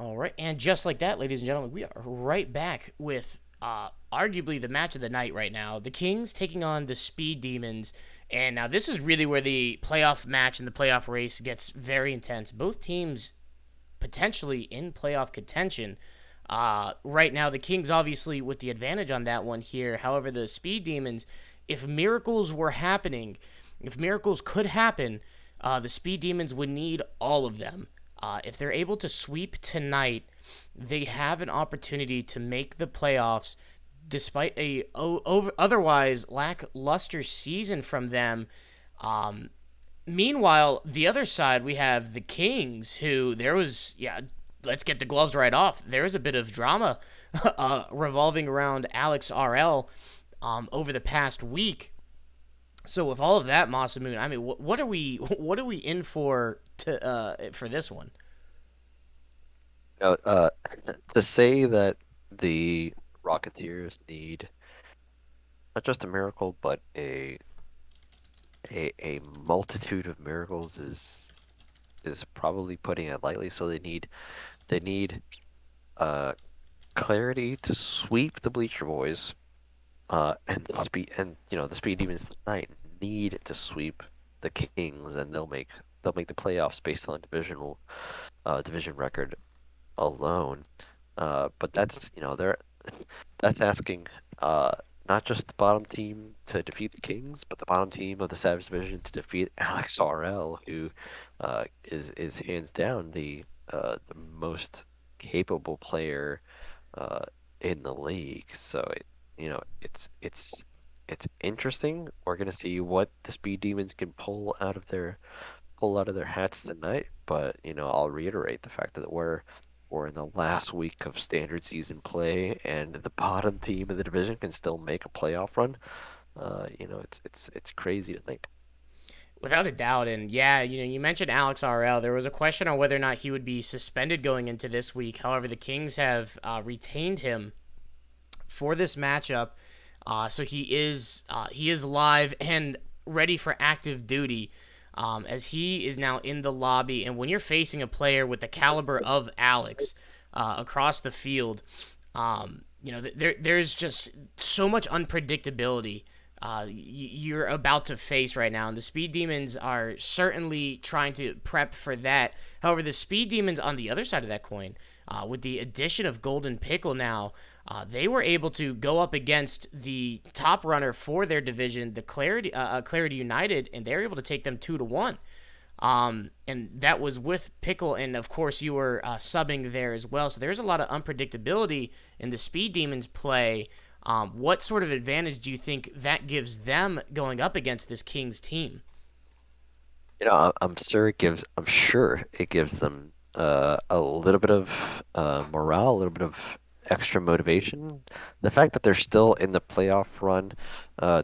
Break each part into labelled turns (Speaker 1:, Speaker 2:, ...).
Speaker 1: All right, and just like that, ladies and gentlemen, we are right back with arguably the match of the night right now. The Kings taking on the Speed Demons. And now this is really where the playoff match and the playoff race gets very intense. Both teams potentially in playoff contention. Right now, the Kings obviously with the advantage on that one here. However, the Speed Demons, if miracles were happening, if miracles could happen, the Speed Demons would need all of them. If they're able to sweep tonight, they have an opportunity to make the playoffs despite a otherwise lackluster season from them. Meanwhile, the other side, we have the Kings, who there was, let's get the gloves right off. There was a bit of drama revolving around Alex RL over the past week. So with all of that, Masamoon, I mean, what are we in for this one?
Speaker 2: know, uh, to say that the Rocketeers need not just a miracle, but a multitude of miracles is probably putting it lightly. So they need uh clarity to sweep the Bleacher Boys, and the Speed Demons tonight need to sweep the Kings, and they'll make the playoffs based on division record alone. But that's asking not just the bottom team to defeat the Kings, but the bottom team of the Savage Division to defeat Alex RL, who is hands down the most capable player uh, in the league. So it's interesting. We're gonna see what the Speed Demons can pull out of their hats tonight. But I'll reiterate the fact that we're in the last week of standard season play, and the bottom team of the division can still make a playoff run. It's crazy to think.
Speaker 1: Without a doubt, and yeah, you mentioned Alex RL. There was a question on whether or not he would be suspended going into this week. However, the Kings have retained him for this matchup, so he is live and ready for active duty. As he is now in the lobby, and when you're facing a player with the caliber of Alex across the field, there's just so much unpredictability you're about to face right now. And the Speed Demons are certainly trying to prep for that. However, the Speed Demons on the other side of that coin, with the addition of Golden Pickle now, they were able to go up against the top runner for their division, the Clarity United, and they were able to take them 2-1. And that was with Pickle, and of course you were subbing there as well. So there's a lot of unpredictability in the Speed Demons play. What sort of advantage do you think that gives them going up against this Kings team?
Speaker 2: I'm sure it gives them a little bit of morale, a little bit of extra motivation. The fact that they're still in the playoff run,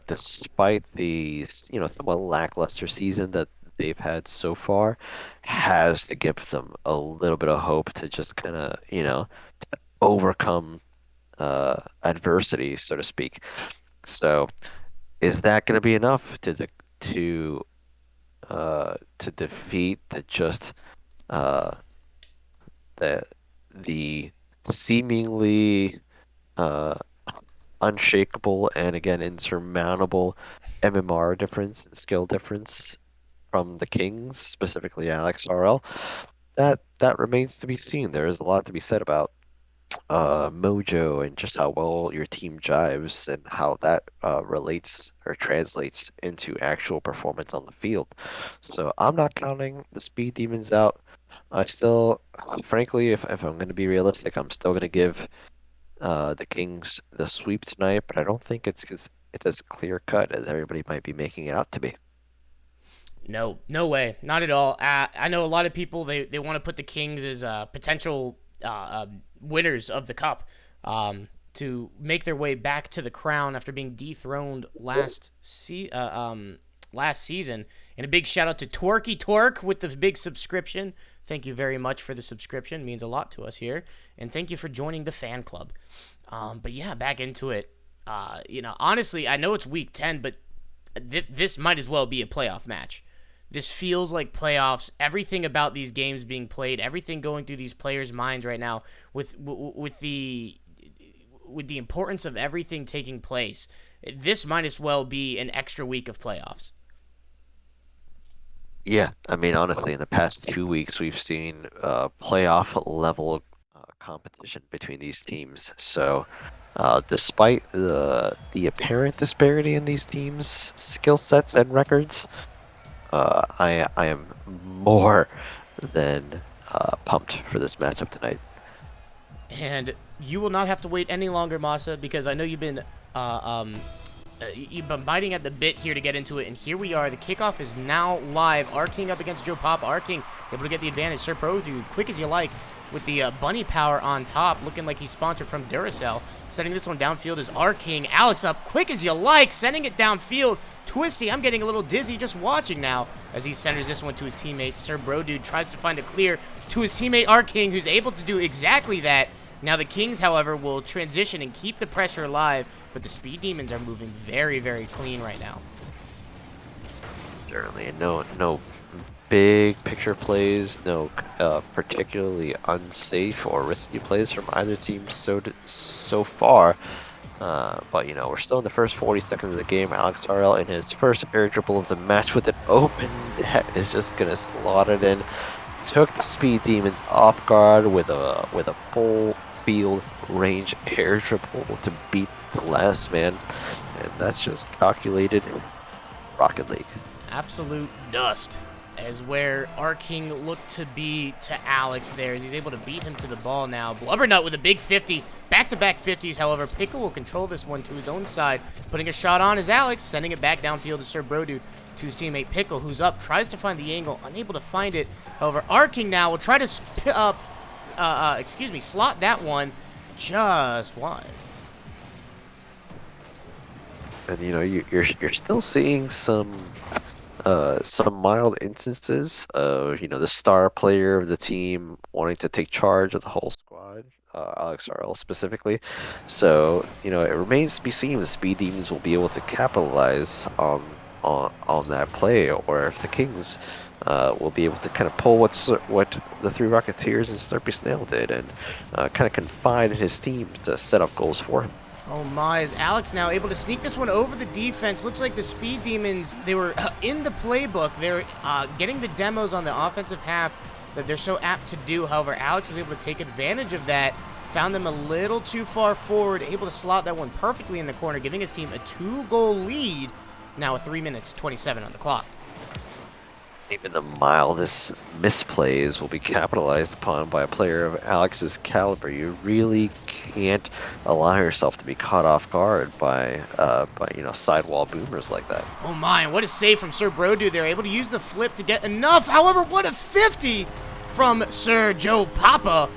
Speaker 2: despite the somewhat lackluster season that they've had so far, has to give them a little bit of hope to just kind of overcome adversity, so to speak. So, is that going to be enough to to defeat uh, the the seemingly uh, unshakable and again insurmountable MMR difference and skill difference from the Kings, specifically Alex RL? That remains to be seen. There is a lot to be said about mojo and just how well your team jives and how that relates or translates into actual performance on the field. So I'm not counting the Speed Demons out. I still, frankly, if I'm going to be realistic, I'm still going to give the Kings the sweep tonight, but I don't think it's as clear cut as everybody might be making it out to be.
Speaker 1: No, no way, not at all. I know a lot of people they want to put the Kings as potential winners of the cup, to make their way back to the crown after being dethroned last season. And a big shout out to Twerky Twerk with the big subscription. Thank you very much for the subscription. It means a lot to us here. And thank you for joining the fan club. But yeah, back into it. Honestly, I know it's week 10, but this might as well be a playoff match. This feels like playoffs. Everything about these games being played, everything going through these players' minds right now, with the importance of everything taking place, this might as well be an extra week of playoffs.
Speaker 2: Yeah, I mean, honestly, in the past 2 weeks, we've seen playoff level competition between these teams. So, despite the apparent disparity in these teams' skill sets and records, I am more than pumped for this matchup tonight.
Speaker 1: And you will not have to wait any longer, Masa, because I know you've been biting at the bit here to get into it, and here we are. The kickoff is now live. Our King up against Joe Pop. Our King able to get the advantage. Sir Pro, dude, quick as you like, with the bunny power on top, looking like he's sponsored from Duracell. Setting this one downfield is Our King. Alex up quick as you like, sending it downfield. Twisty, I'm getting a little dizzy just watching now as he centers this one to his teammate. Sir Bro Dude tries to find a clear to his teammate Our King, who's able to do exactly that. Now the Kings, however, will transition and keep the pressure alive, but the Speed Demons are moving very, very clean right now.
Speaker 2: Certainly, no big picture plays, no particularly unsafe or risky plays from either team so far. But we're still in the first 40 seconds of the game. Alex RL in his first air dribble of the match with an open net is just gonna slot it in. Took the Speed Demons off guard with a full field range air dribble to beat the last man, and that's just calculated Rocket League.
Speaker 1: Absolute dust as where Our King looked to be to Alex there as he's able to beat him to the ball now. Blubbernut with a big 50, back-to-back 50s. However, Pickle will control this one to his own side, putting a shot on is Alex, sending it back downfield to Sir Brodude, to his teammate Pickle, who's up, tries to find the angle, unable to find it. However, Our King now will try to slot that one just wide.
Speaker 2: And you're still seeing some mild instances of the star player of the team wanting to take charge of the whole squad, Alex RL specifically. So it remains to be seen if the Speed Demons will be able to capitalize on that play, or if the Kings will be able to kind of pull what the three Rocketeers and Slurpy Snail did, and kind of confide in his team to set up goals for him.
Speaker 1: Oh my, is Alex now able to sneak this one over the defense? Looks like the Speed Demons, they were in the playbook. They're getting the demos on the offensive half that they're so apt to do. However, Alex was able to take advantage of that, found them a little too far forward, able to slot that one perfectly in the corner, giving his team a 2-goal lead. Now with 3 minutes 27 on the clock.
Speaker 2: Even the mildest misplays will be capitalized upon by a player of Alex's caliber. You really can't allow yourself to be caught off guard by sidewall boomers like that.
Speaker 1: Oh my, what a save from Sir Brodu. They're able to use the flip to get enough. However, what a 50 from Sir Joe Papa.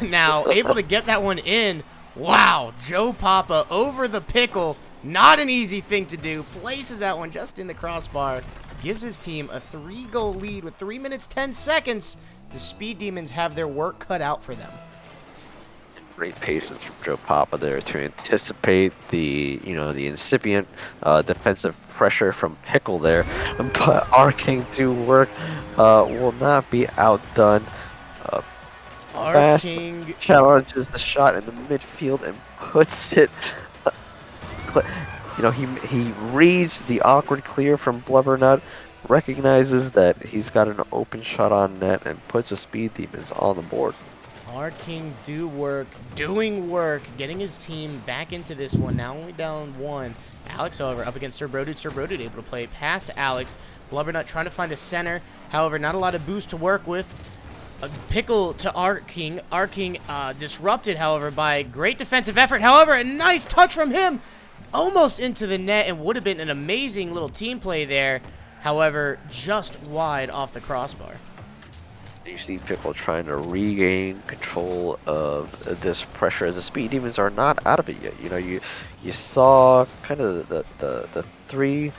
Speaker 1: Now able to get that one in. Wow, Joe Papa over the pickle. Not an easy thing to do. Places that one just in the crossbar. Gives his team a 3-goal lead with 3 minutes 10 seconds. The Speed Demons have their work cut out for them.
Speaker 2: Great patience from Joe Papa there to anticipate the incipient defensive pressure from Pickle there, but Our King do work will not be outdone.
Speaker 1: Our King
Speaker 2: challenges the shot in the midfield and puts it. He reads the awkward clear from Blubbernut, recognizes that he's got an open shot on net, and puts the Speed Demons on the board.
Speaker 1: Our King doing work, getting his team back into this one, now only down 1. Alex, however, up against Sir Brodude. Sir Brodude able to play past Alex. Blubbernut trying to find a center, however, not a lot of boost to work with. A pickle to Our King. Our King disrupted, however, by great defensive effort. However, a nice touch from him. Almost into the net, and would have been an amazing little team play there. However, just wide off the crossbar.
Speaker 2: You see Pickle trying to regain control of this pressure as the Speed Demons are not out of it yet. You saw kind of the three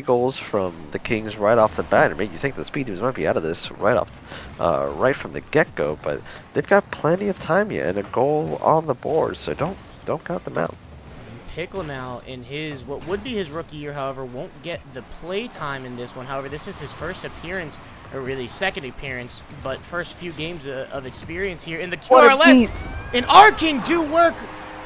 Speaker 2: goals from the Kings right off the bat. It made you think the Speed Demons might be out of this right from the get-go, but they've got plenty of time yet and a goal on the board, so don't count them out.
Speaker 1: Pickle now in his what would be his rookie year, however, won't get the play time in this one. However, this is his first appearance, or really second appearance, but first few games of experience here in the
Speaker 2: What a
Speaker 1: QRLS.
Speaker 2: beat!
Speaker 1: And our King do work.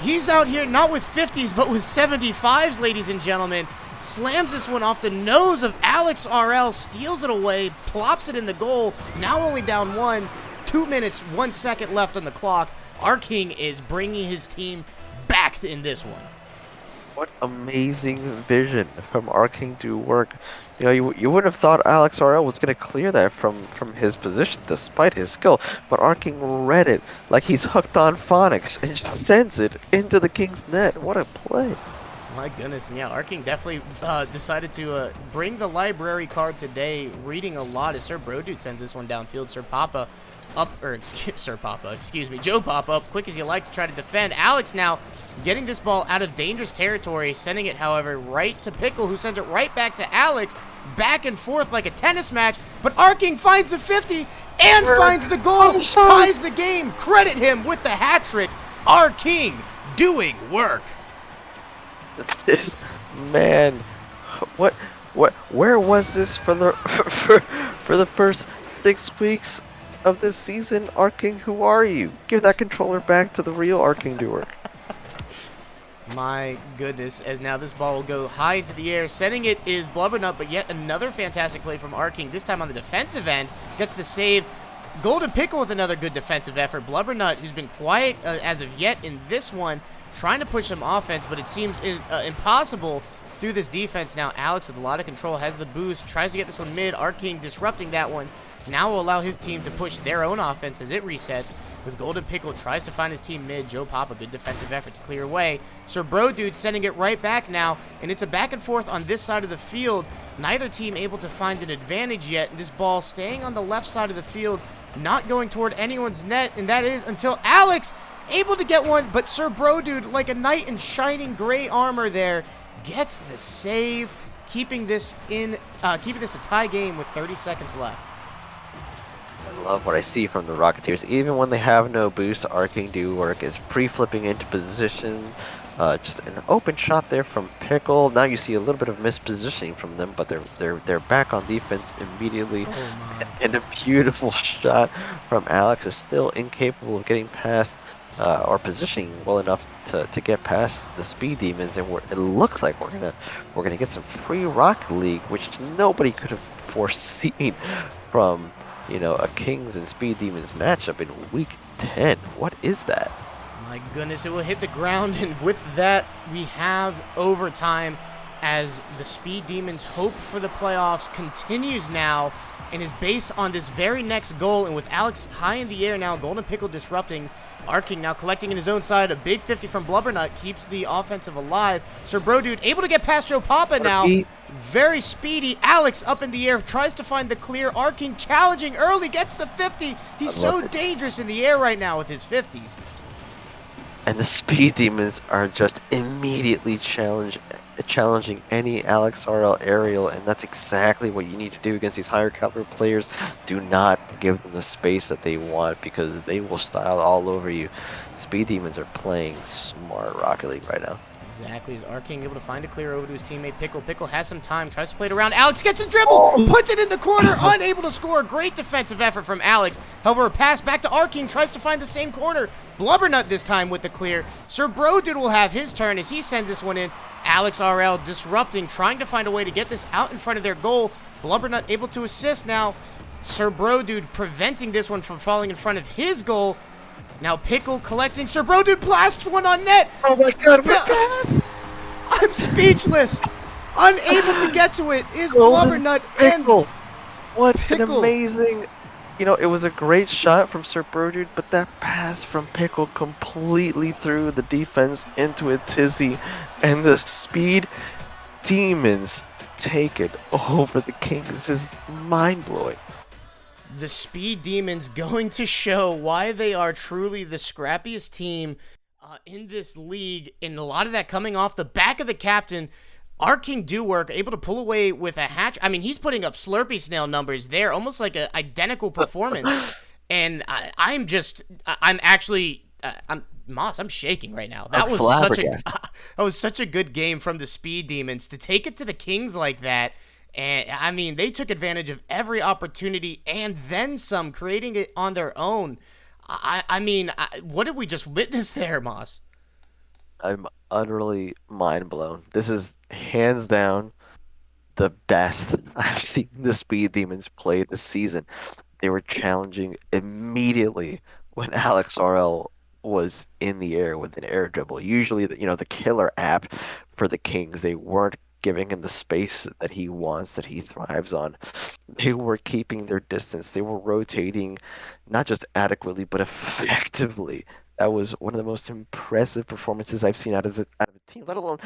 Speaker 1: He's out here not with 50s, but with 75s, ladies and gentlemen. Slams this one off the nose of Alex RL, steals it away, plops it in the goal. Now only down 1. 2 minutes, 1 second left on the clock. Our King is bringing his team back in this one.
Speaker 2: What amazing vision from our King do work. You know, you wouldn't have thought Alex RL was going to clear that from his position despite his skill, but our King read it like he's hooked on phonics and just sends it into the King's net. What a play.
Speaker 1: My goodness, and yeah, our King definitely decided to bring the library card today, reading a lot as Sir Brodude sends this one downfield. Sir Papa up, or excuse me, Joe Papa up quick as you like to try to defend. Alex now getting this ball out of dangerous territory, sending it, however, right to Pickle, who sends it right back to Alex, back and forth like a tennis match, but our King finds the 50 and finds the goal, ties the game. Credit him with the hat trick. Our King doing work.
Speaker 2: This man, where was this for the for the first 6 weeks of this season? Our King, who are you? Give that controller back to the real our King do work.
Speaker 1: My goodness, as now this ball will go high into the air. Sending it is Blubbernut, but yet another fantastic play from our King, this time on the defensive end. Gets the save. Golden Pickle with another good defensive effort. Blubbernut, who's been quiet as of yet in this one, trying to push some offense, but it seems impossible through this defense. Now Alex with a lot of control has the boost, tries to get this one mid. Our King disrupting that one. Now will allow his team to push their own offense as it resets. With Golden Pickle tries to find his team mid. Joe Papa, good defensive effort to clear away. Sir Brodude sending it right back now, and it's a back and forth on this side of the field. Neither team able to find an advantage yet. This ball staying on the left side of the field, not going toward anyone's net, and that is until Alex able to get one, but Sir Brodude, like a knight in shining gray armor there, gets the save, keeping this a tie game with 30 seconds left.
Speaker 2: I love what I see from the Rocketeers. Even when they have no boost, our King do work is pre-flipping into position. Just an open shot there from Pickle. Now you see a little bit of mispositioning from them, but they're back on defense immediately. And a beautiful shot from Alex is still incapable of getting past or positioning well enough to get past the Speed Demons, and it looks like we're gonna get some free Rocket League, which nobody could have foreseen from, you know, a Kings and Speed Demons matchup in week 10. What is that?
Speaker 1: My goodness, it will hit the ground, and with that, we have overtime as the Speed Demons' hope for the playoffs continues now and is based on this very next goal. And with Alex high in the air now, Golden Pickle disrupting. Our King now collecting in his own side. A big 50 from Blubbernut keeps the offensive alive. Sir Brodude able to get past Joe Papa now. Very speedy. Alex up in the air, tries to find the clear. Our King challenging early, gets the 50. He's so dangerous in the air right now with his 50s.
Speaker 2: And the Speed Demons are just immediately challenging any Alex RL aerial, and that's exactly what you need to do against these higher caliber players. Do not give them the space that they want, because they will style all over you. Speed Demons are playing smart Rocket League right now.
Speaker 1: Exactly. Is our King able to find a clear over to his teammate Pickle? Pickle has some time, tries to play it around. Alex gets a dribble, puts it in the corner, unable to score. Great defensive effort from Alex. However, a pass back to our King, tries to find the same corner. Blubbernut this time with the clear. Sir Brodude will have his turn as he sends this one in. Alex RL disrupting, trying to find a way to get this out in front of their goal. Blubbernut able to assist now. Sir Brodude preventing this one from falling in front of his goal. Now Pickle collecting. Sir Brodude blasts one on net.
Speaker 2: Oh my god, what pass!
Speaker 1: I'm speechless. Unable to get to it is
Speaker 2: Golden
Speaker 1: Blubbernut
Speaker 2: Pickle.
Speaker 1: and
Speaker 2: What
Speaker 1: Pickle.
Speaker 2: an amazing... You know, it was a great shot from Sir Brodude, but that pass from Pickle completely threw the defense into a tizzy, and the Speed Demons take it over the Kings. This is mind-blowing.
Speaker 1: The Speed Demons going to show why they are truly the scrappiest team in this league, and a lot of that coming off the back of the captain. Our King do work, able to pull away with a hatch. I mean, he's putting up Slurpee snail numbers there, almost like an identical performance. And I'm Moss, I'm shaking right now.
Speaker 2: I'm
Speaker 1: That was such a
Speaker 2: flabbergasted.
Speaker 1: that was such a good game from the Speed Demons to take it to the Kings like that. And I mean, they took advantage of every opportunity and then some, creating it on their own. What did we just witness there, Moss?
Speaker 2: I'm utterly mind blown. This is hands down the best I've seen the Speed Demons play this season. They were challenging immediately when Alex RL was in the air with an air dribble. Usually, the killer app for the Kings, they weren't giving him the space that he wants, that he thrives on. They were keeping their distance. They were rotating not just adequately, but effectively. That was one of the most impressive performances I've seen out of a team, let alone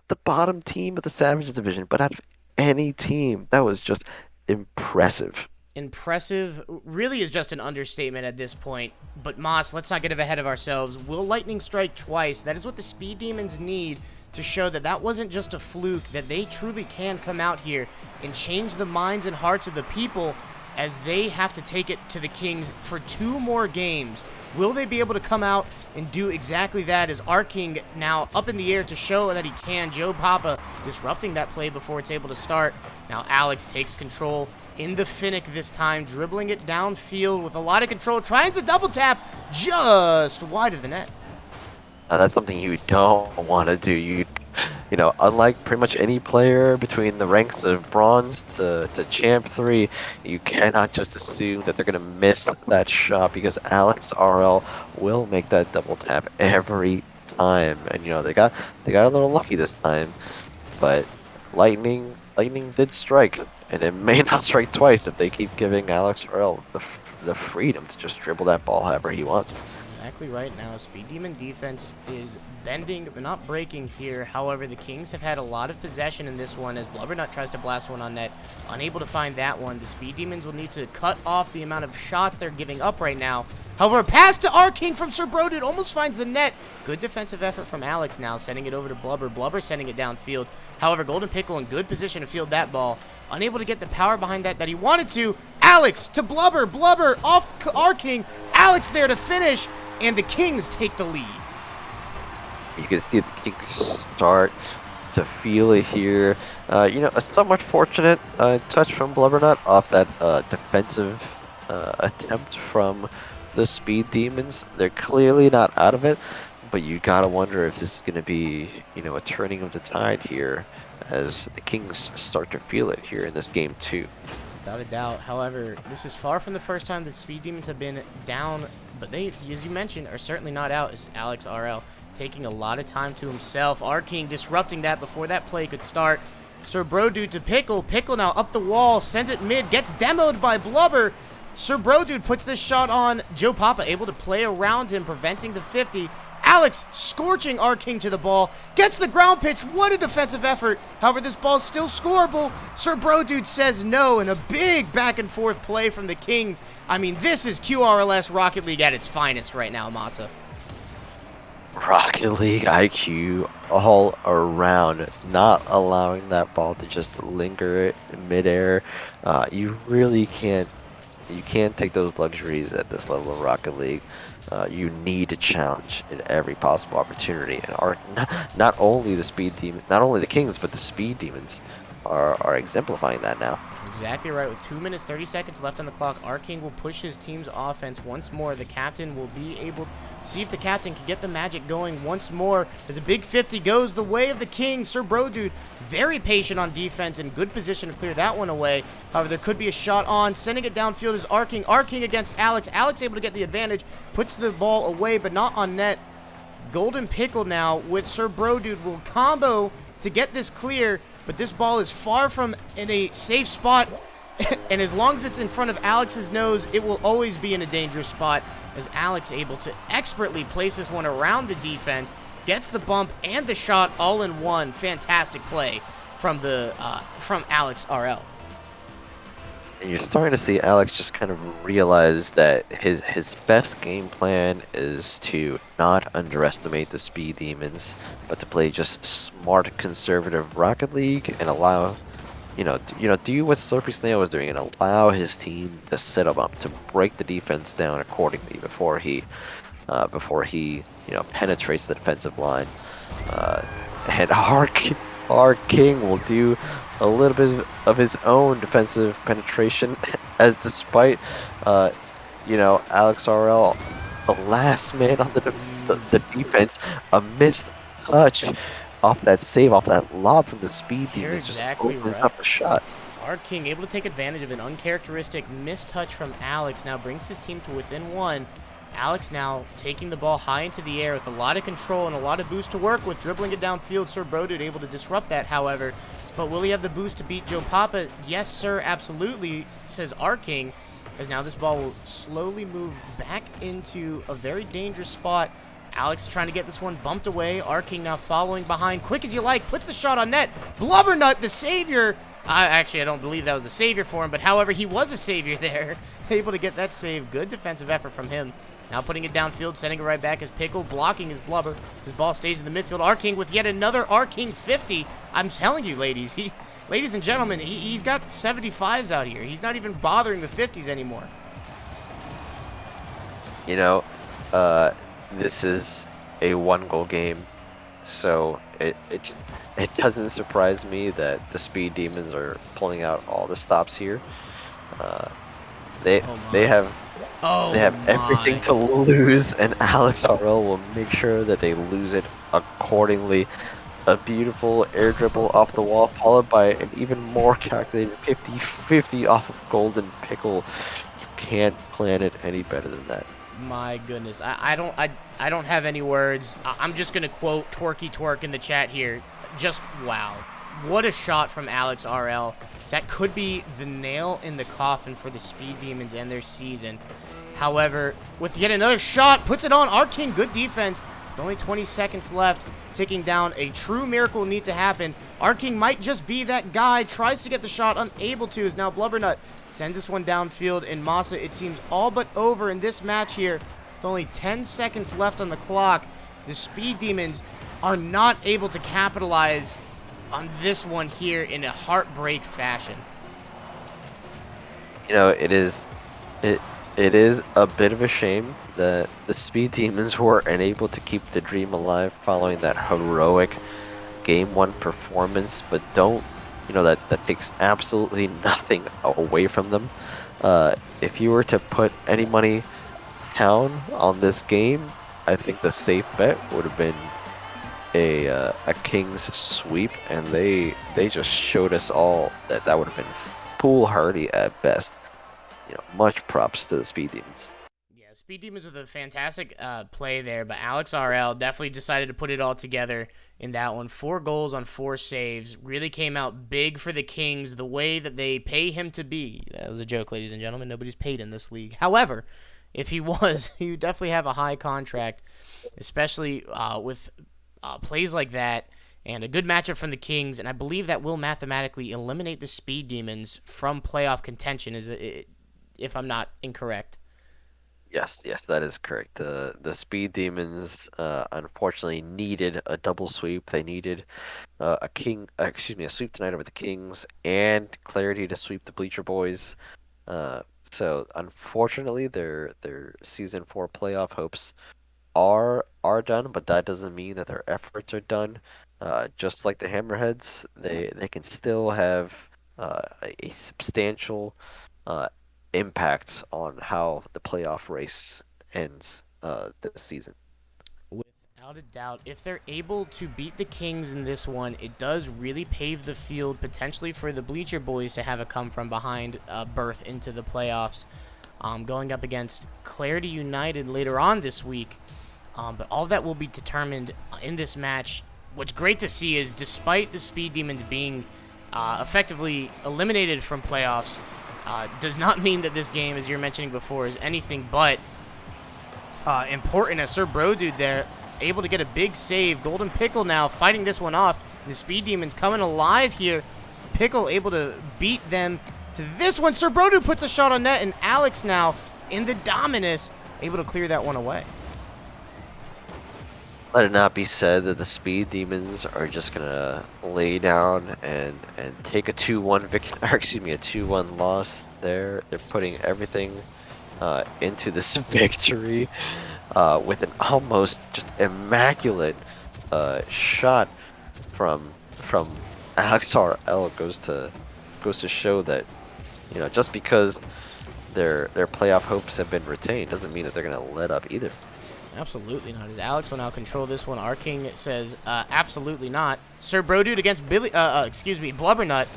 Speaker 2: the bottom team of the Savage division, but out of any team. That was just impressive.
Speaker 1: Impressive really is just an understatement at this point. But Moss, let's not get ahead of ourselves. Will lightning strike twice? That is what the Speed Demons need to show that that wasn't just a fluke, that they truly can come out here and change the minds and hearts of the people as they have to take it to the Kings for 2 more games. Will they be able to come out and do exactly that? Is our King now up in the air to show that he can? Joe Papa disrupting that play before it's able to start. Now Alex takes control in the Finnick this time, dribbling it downfield with a lot of control, trying to double tap just wide of the net.
Speaker 2: That's something you don't want to do. Unlike pretty much any player between the ranks of bronze to champ 3, you cannot just assume that they're going to miss that shot, because Alex RL will make that double tap every time. And they got a little lucky this time, but lightning did strike, and it may not strike twice if they keep giving Alex RL the freedom to just dribble that ball however he wants.
Speaker 1: Exactly right. Now Speed Demon defense is bending but not breaking here. However, the Kings have had a lot of possession in this one as Blubbernut tries to blast one on net. Unable to find that one. The Speed Demons will need to cut off the amount of shots they're giving up right now. However, a pass to our King from Sir Brodid almost finds the net. Good defensive effort from Alex now, sending it over to Blubber. Blubber sending it downfield. However, Golden Pickle in good position to field that ball. Unable to get the power behind that he wanted to. Alex to Blubber. Blubber off our King. Alex there to finish. And the Kings take the lead.
Speaker 2: You can see the Kings start to feel it here. A somewhat fortunate touch from Blubbernut off that defensive attempt from the Speed Demons. They're clearly not out of it, but you gotta wonder if this is going to be, a turning of the tide here as the Kings start to feel it here in this game too.
Speaker 1: Without a doubt. However, this is far from the first time that Speed Demons have been down, but they, as you mentioned, are certainly not out. As Alex RL taking a lot of time to himself. Our King disrupting that before that play could start. Sir Brodude to Pickle. Pickle now up the wall, sends it mid, gets demoed by Blubber. Sir Brodude puts this shot on Joe Papa, able to play around him, preventing the 50. Alex scorching our King to the ball, gets the ground pitch. What a defensive effort. However, this ball's still scoreable. Sir Brodude says no, and a big back and forth play from the Kings. I mean, this is QRLS Rocket League at its finest right now, Masa.
Speaker 2: Rocket League IQ all around, not allowing that ball to just linger in midair. You really can't. You can't take those luxuries at this level of Rocket League. You need to challenge in every possible opportunity, and not only the Kings, but the Speed Demons are exemplifying that now.
Speaker 1: Exactly right. With 2 minutes, 30 seconds left on the clock, our King will push his team's offense once more. The captain will be able to see if the captain can get the magic going once more. As a big 50 goes the way of the King. Sir Brodude very patient on defense, in good position to clear that one away. However, there could be a shot on. Sending it downfield is our King. Our King against Alex. Alex able to get the advantage. Puts the ball away, but not on net. Golden Pickle now with Sir Brodude will combo to get this clear. But this ball is far from in a safe spot, and as long as it's in front of Alex's nose, it will always be in a dangerous spot, as Alex able to expertly place this one around the defense, gets the bump and the shot all in one. Fantastic play from Alex RL.
Speaker 2: And you're starting to see Alex just kind of realize that his best game plan is to not underestimate the Speed Demons, but to play just smart, conservative Rocket League and allow, do what Slurpy Snail was doing and allow his team to set him up, to break the defense down accordingly before he before he, penetrates the defensive line. Uh, and our king will do a little bit of his own defensive penetration, as despite, uh, Alex RL, the last man on the defense, a missed touch off that save, off that lob from the speed
Speaker 1: You're
Speaker 2: demons, just
Speaker 1: exactly
Speaker 2: opens
Speaker 1: right.
Speaker 2: up a shot.
Speaker 1: Our king able to take advantage of an uncharacteristic missed touch from Alex now brings his team to within one. Alex now taking the ball high into the air with a lot of control and a lot of boost to work with, dribbling it downfield. Sir Brodud able to disrupt that, however. But will he have the boost to beat Joe Papa? Yes, sir, absolutely, says our king, as now this ball will slowly move back into a very dangerous spot. Alex trying to get this one bumped away. Our king now following behind. Quick as you like, puts the shot on net. Blubbernut, the savior. I don't believe that was a savior for him, but however, he was a savior there. Able to get that save. Good defensive effort from him. Now putting it downfield, sending it right back as Pickle, blocking his blubber. His ball stays in the midfield. Our king with yet another Our King 50. I'm telling you, ladies, ladies and gentlemen, he's got 75s out here. He's not even bothering with 50s anymore.
Speaker 2: You know, this is a 1-goal game, so it doesn't surprise me that the Speed Demons are pulling out all the stops here. Uh, they
Speaker 1: Oh
Speaker 2: they
Speaker 1: my.
Speaker 2: have
Speaker 1: Oh
Speaker 2: they have everything
Speaker 1: my.
Speaker 2: to lose, and Alex RL will make sure that they lose it accordingly. A beautiful air dribble off the wall, followed by an even more calculated 50-50 off of Golden Pickle. You can't plan it any better than that.
Speaker 1: My goodness, I don't have any words. I'm just gonna quote Twerky Twerk in the chat here. Just wow, what a shot from Alex RL. That could be the nail in the coffin for the Speed Demons and their season. However, with yet another shot, puts it on. Our king, good defense. With only 20 seconds left, ticking down. A true miracle will need to happen. Our king might just be that guy. Tries to get the shot, unable to. Is now Blubbernut. Sends this one downfield, and Massa, it seems all but over in this match here. With only 10 seconds left on the clock, the Speed Demons are not able to capitalize on this one here in a heartbreak fashion.
Speaker 2: It it is a bit of a shame that the Speed Demons were unable to keep the dream alive following that heroic Game 1 performance, but that takes absolutely nothing away from them. If you were to put any money down on this game, I think the safe bet would have been a Kings sweep, and they just showed us all that would have been foolhardy at best. Much props to the Speed Demons.
Speaker 1: Yeah, Speed Demons with a fantastic play there, but Alex RL definitely decided to put it all together in that one. 4 goals on 4 saves. Really came out big for the Kings, the way that they pay him to be. That was a joke, ladies and gentlemen. Nobody's paid in this league. However, if he was, he would definitely have a high contract, especially with plays like that and a good matchup from the Kings. And I believe that will mathematically eliminate the Speed Demons from playoff contention, if I'm not incorrect.
Speaker 2: Yes, that is correct. The Speed Demons unfortunately needed a double sweep. They needed a sweep tonight over the Kings and clarity to sweep the Bleacher Boys. Uh, so unfortunately, their season 4 playoff hopes are done, but that doesn't mean that their efforts are done. Just like the Hammerheads, they can still have a substantial uh, impact on how the playoff race ends this season.
Speaker 1: Without a doubt, if they're able to beat the Kings in this one, it does really pave the field potentially for the Bleacher Boys to have a come from behind berth into the playoffs. Going up against Clarity United later on this week. But all that will be determined in this match. What's great to see is despite the Speed Demons being effectively eliminated from playoffs, does not mean that this game, as you're mentioning before, is anything but important. As Sir Brodud there, able to get a big save. Golden Pickle now fighting this one off. The Speed Demons coming alive here. Pickle able to beat them to this one. Sir Brodud puts a shot on net, and Alex now in the Dominus able to clear that one away.
Speaker 2: Let it not be said that the Speed Demons are just gonna lay down and take a 2-1 a 2-1 loss there. They're putting everything into this victory. with an almost just immaculate shot from Alex RL goes to show that, you know, just because their playoff hopes have been retained doesn't mean that they're gonna let up either.
Speaker 1: Absolutely not. As Alex will now control this one. Our King says, absolutely not. Sir Brodude against Blubbernut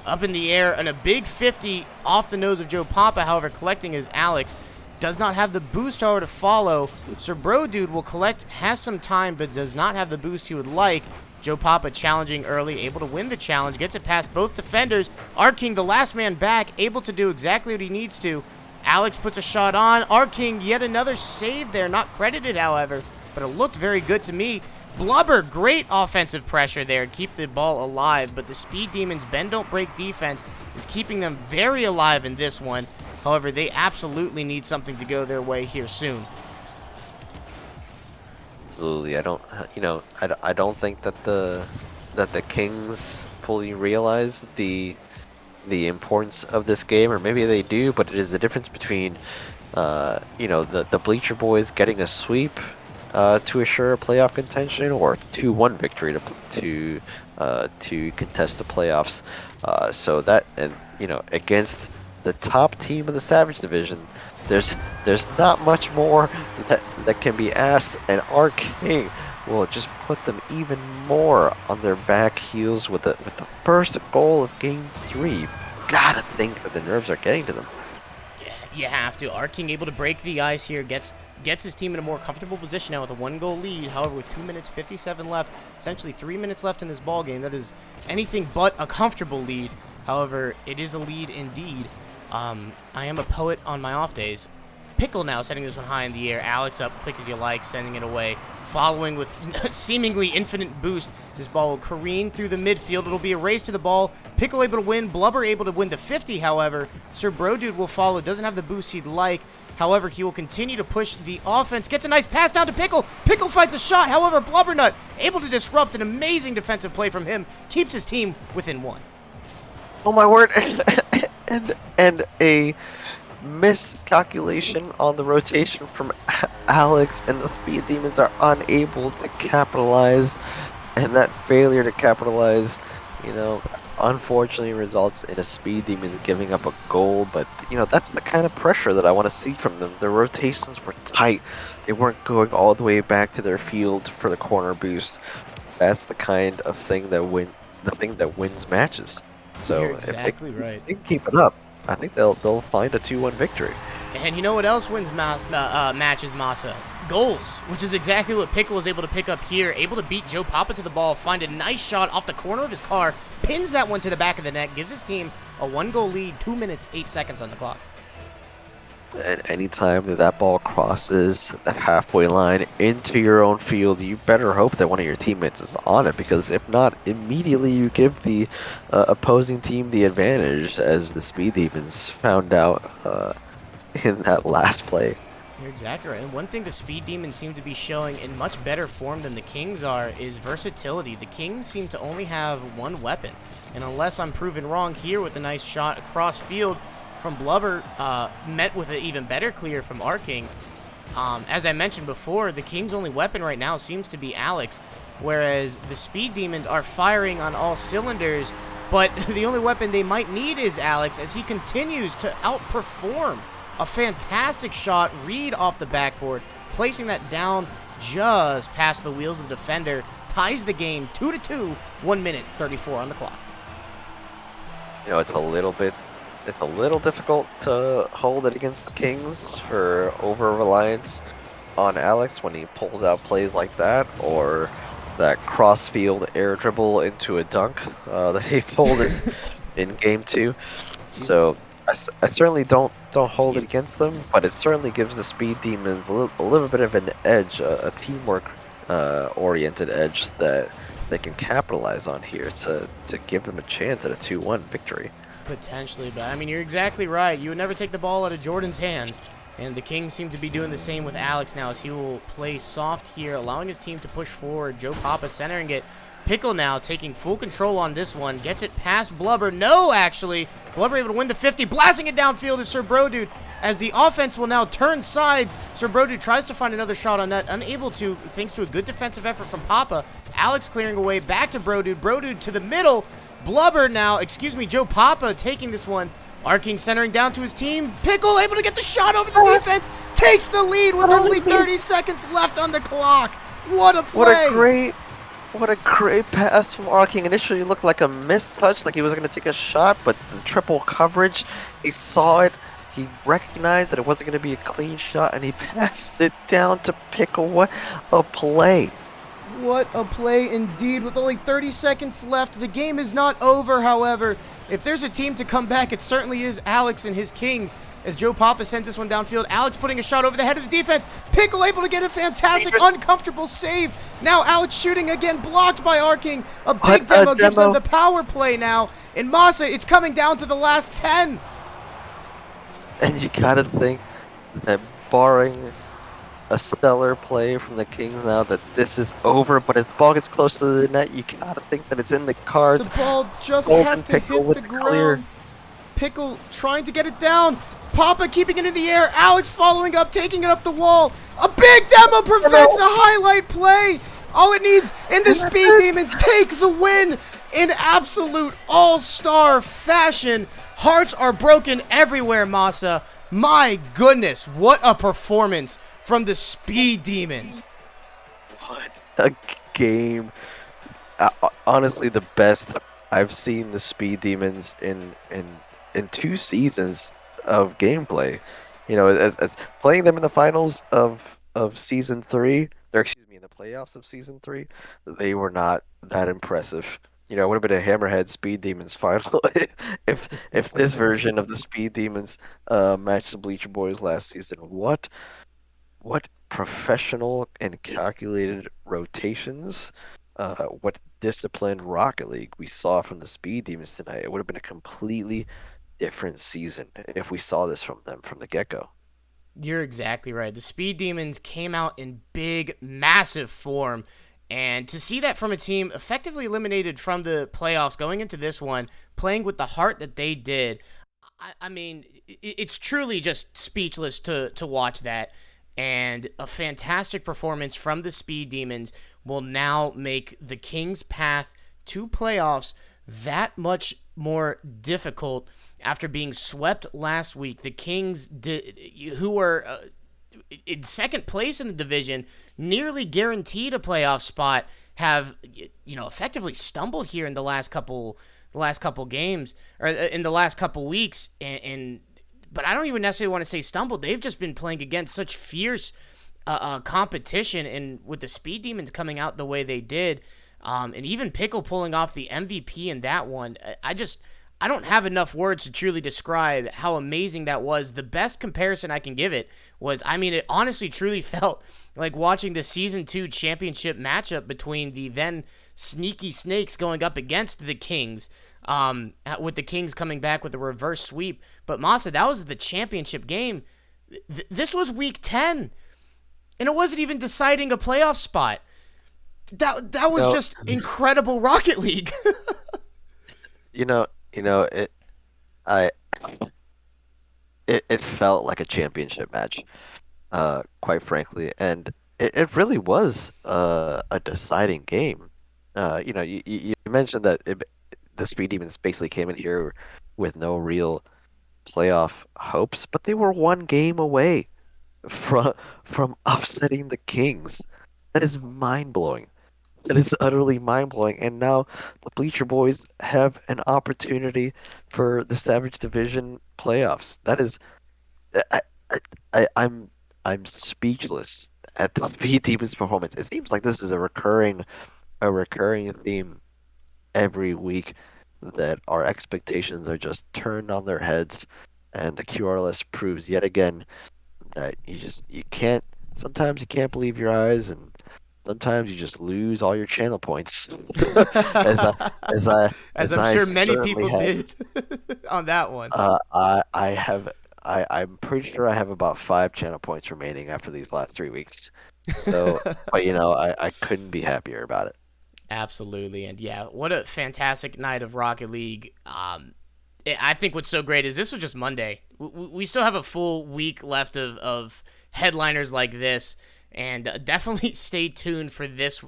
Speaker 1: up in the air, and a big 50 off the nose of Joe Papa. However, collecting is Alex. Does not have the boost, however, to follow. Sir Brodude will collect, has some time, but does not have the boost he would like. Joe Papa challenging early, able to win the challenge, gets it past both defenders. Our King, the last man back, able to do exactly what he needs to. Alex puts a shot on. Our King, yet another save there. Not credited, however, but it looked very good to me. Blubber, great offensive pressure there to keep the ball alive, but the Speed Demons' bend don't break defense is keeping them very alive in this one. However, they absolutely need something to go their way here soon.
Speaker 2: Absolutely, I don't, you know, I don't think that the Kings fully realize the importance of this game, or maybe they do, but it is the difference between, you know, the Bleacher Boys getting a sweep to assure playoff contention, or 2-1 victory to contest the playoffs. So that, and you know, against the top team of the Savage Division, there's not much more that can be asked, and our King will just put them even more on their back heels with the first goal of Game 3. Gotta think that the nerves are getting to them.
Speaker 1: Yeah, you have to. Our King able to break the ice here, gets his team in a more comfortable position now with a 1-goal lead. However, with 2 minutes 57 left, essentially 3 minutes left in this ball game, that is anything but a comfortable lead. However, it is a lead indeed. I am a poet on my off days. Pickle now setting this one high in the air. Alex up quick as you like, sending it away. Following with seemingly infinite boost. This ball will careen through the midfield. It'll be a race to the ball. Pickle able to win. Blubber able to win the 50, however. Sir Brodude will follow. Doesn't have the boost he'd like. However, he will continue to push the offense. Gets a nice pass down to Pickle. Pickle finds a shot. However, Blubbernut able to disrupt. An amazing defensive play from him. Keeps his team within 1.
Speaker 2: Oh my word! and a miscalculation on the rotation from Alex, and the Speed Demons are unable to capitalize, and that failure to capitalize, you know, unfortunately results in a Speed Demons giving up a goal. But you know, that's the kind of pressure that I want to see from them. Their rotations were tight. They weren't going all the way back to their field for the corner boost. That's the kind of thing that wins matches. So
Speaker 1: You're exactly right.
Speaker 2: if they can keep it up, I think they'll find a 2-1 victory.
Speaker 1: And you know what else wins matches, Masa? Goals, which is exactly what Pickle was able to pick up here. Able to beat Joe Papa to the ball, find a nice shot off the corner of his car, pins that one to the back of the net, gives his team a 1-goal lead, 2 minutes, 8 seconds on the clock.
Speaker 2: And anytime that ball crosses the halfway line into your own field, you better hope that one of your teammates is on it, because if not, immediately you give the opposing team the advantage, as the Speed Demons found out in that last play.
Speaker 1: You're exactly right. And one thing the Speed Demons seem to be showing in much better form than the Kings are is versatility. The Kings seem to only have one weapon. And unless I'm proven wrong here with a nice shot across field from Blubber, met with an even better clear from our King. As I mentioned before, the King's only weapon right now seems to be Alex, whereas the Speed Demons are firing on all cylinders, but the only weapon they might need is Alex, as he continues to outperform. A fantastic shot, read off the backboard, placing that down just past the wheels of the defender, ties the game 2-2, 1 minute 34 on the clock.
Speaker 2: You know, it's a little difficult to hold it against the Kings for over-reliance on Alex when he pulls out plays like that, or that cross-field air dribble into a dunk that he pulled in Game 2. So I certainly don't hold it against them, but it certainly gives the Speed Demons a little bit of an edge, a teamwork oriented edge that they can capitalize on here to give them a chance at a 2-1 victory.
Speaker 1: Potentially, but I mean, you're exactly right. You would never take the ball out of Jordan's hands. And the Kings seem to be doing the same with Alex now as he will play soft here, allowing his team to push forward. Joe Papa centering it. Pickle now taking full control on this one. Gets it past Blubber. No, actually. Blubber able to win the 50. Blasting it downfield is Sir Brodude as the offense will now turn sides. Sir Brodude tries to find another shot on net. Unable to, thanks to a good defensive effort from Papa. Alex clearing away. Back to Brodude. Brodude to the middle. Blubber now, Joe Papa taking this one. Arking centering down to his team. Pickle able to get the shot over the defense. Takes the lead with only 30 seconds left on the clock. What a play.
Speaker 2: What a great pass from Arking. Initially it looked like a missed touch, like he was going to take a shot, but the triple coverage, he saw it, he recognized that it wasn't going to be a clean shot, and he passed it down to Pickle. What a play.
Speaker 1: What a play indeed. With only 30 seconds left, the game is not over, however. If there's a team to come back, it certainly is Alex and his Kings. As Joe Papa sends this one downfield, Alex putting a shot over the head of the defense. Pickle able to get a fantastic, uncomfortable save. Now Alex shooting again, blocked by Arking. A big demo gives them the power play now. In Massa, it's coming down to the last 10.
Speaker 2: And you gotta think that barring a stellar play from the Kings now, that this is over, but as the ball gets close to the net, you gotta think that it's in the cards.
Speaker 1: The ball just has to hit the ground. Pickle trying to get it down. Papa keeping it in the air. Alex following up, taking it up the wall. A big demo prevents a highlight play. All it needs, and the Speed Demons take the win in absolute all-star fashion. Hearts are broken everywhere, Massa. My goodness, what a performance from the Speed Demons.
Speaker 2: What a game. Honestly, the best I've seen the Speed Demons in 2 seasons of gameplay. You know, as playing them in the finals of season 3, or excuse me, in the playoffs of season 3, they were not that impressive. You know, it would have been a Hammerhead Speed Demons final if this version of the Speed Demons matched the Bleacher Boys last season. What professional and calculated rotations, what disciplined Rocket League we saw from the Speed Demons tonight. It would have been a completely different season if we saw this from them from the get-go.
Speaker 1: You're exactly right. The Speed Demons came out in big, massive form, and to see that from a team effectively eliminated from the playoffs going into this one, playing with the heart that they did, I mean, it's truly just speechless to watch that. And a fantastic performance from the Speed Demons will now make the Kings' path to playoffs that much more difficult after being swept last week. The Kings, who were in second place in the division, nearly guaranteed a playoff spot, have effectively stumbled here in the last couple games, or in the last couple weeks, and but I don't even necessarily want to say stumbled. They've just been playing against such fierce competition, and with the Speed Demons coming out the way they did, and even Pickle pulling off the MVP in that one, I don't have enough words to truly describe how amazing that was. The best comparison I can give it was, I mean, it honestly truly felt like watching the Season 2 championship matchup between the then Sneaky Snakes going up against the Kings, with the Kings coming back with a reverse sweep. But Massa, that was the championship game. This was week 10, and it wasn't even deciding a playoff spot. That was just incredible Rocket League.
Speaker 2: It I it felt like a championship match, quite frankly, and it really was a deciding game. You mentioned that the Speed Demons basically came in here with no real playoff hopes, but they were one game away from upsetting the Kings. That is mind blowing. That is utterly mind blowing. And now the Bleacher Boys have an opportunity for the Savage Division playoffs. That is, I'm speechless at the Speed Demons performance. It seems like this is a recurring theme every week, that our expectations are just turned on their heads, and the QRLS proves yet again that you can't, sometimes you can't believe your eyes, and sometimes you just lose all your channel points. as
Speaker 1: I'm sure many people did on that one.
Speaker 2: I I'm pretty sure I have about 5 channel points remaining after these last 3 weeks. So, but I couldn't be happier about it.
Speaker 1: Absolutely, and yeah, what a fantastic night of Rocket League. I think what's so great is this was just Monday. We still have a full week left of headliners like this, and definitely stay tuned for this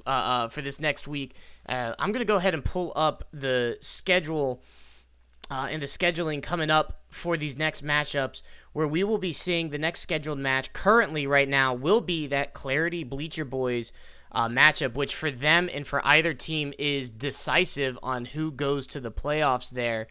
Speaker 1: next week. I'm gonna go ahead and pull up the schedule and the scheduling coming up for these next matchups, where we will be seeing the next scheduled match currently right now will be that Clarity Bleacher Boys matchup, which for them and for either team is decisive on who goes to the playoffs there.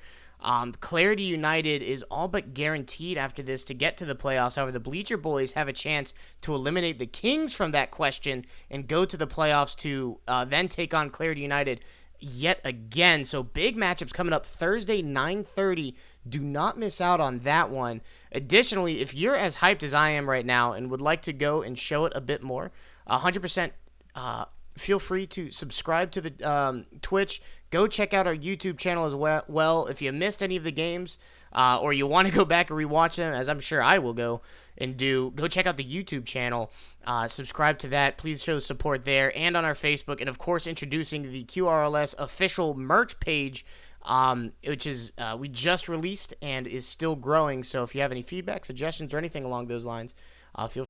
Speaker 1: Clarity United is all but guaranteed after this to get to the playoffs. However, the Bleacher Boys have a chance to eliminate the Kings from that question and go to the playoffs to then take on Clarity United yet again. So big matchups coming up Thursday, 9:30. Do not miss out on that one. Additionally, if you're as hyped as I am right now and would like to go and show it a bit more, 100% feel free to subscribe to the Twitch. Go check out our YouTube channel as well. If you missed any of the games or you want to go back and rewatch them, as I'm sure I will go and do, go check out the YouTube channel. Subscribe to that. Please show support there and on our Facebook. And, of course, introducing the QRLS official merch page, which is we just released and is still growing. So if you have any feedback, suggestions, or anything along those lines, feel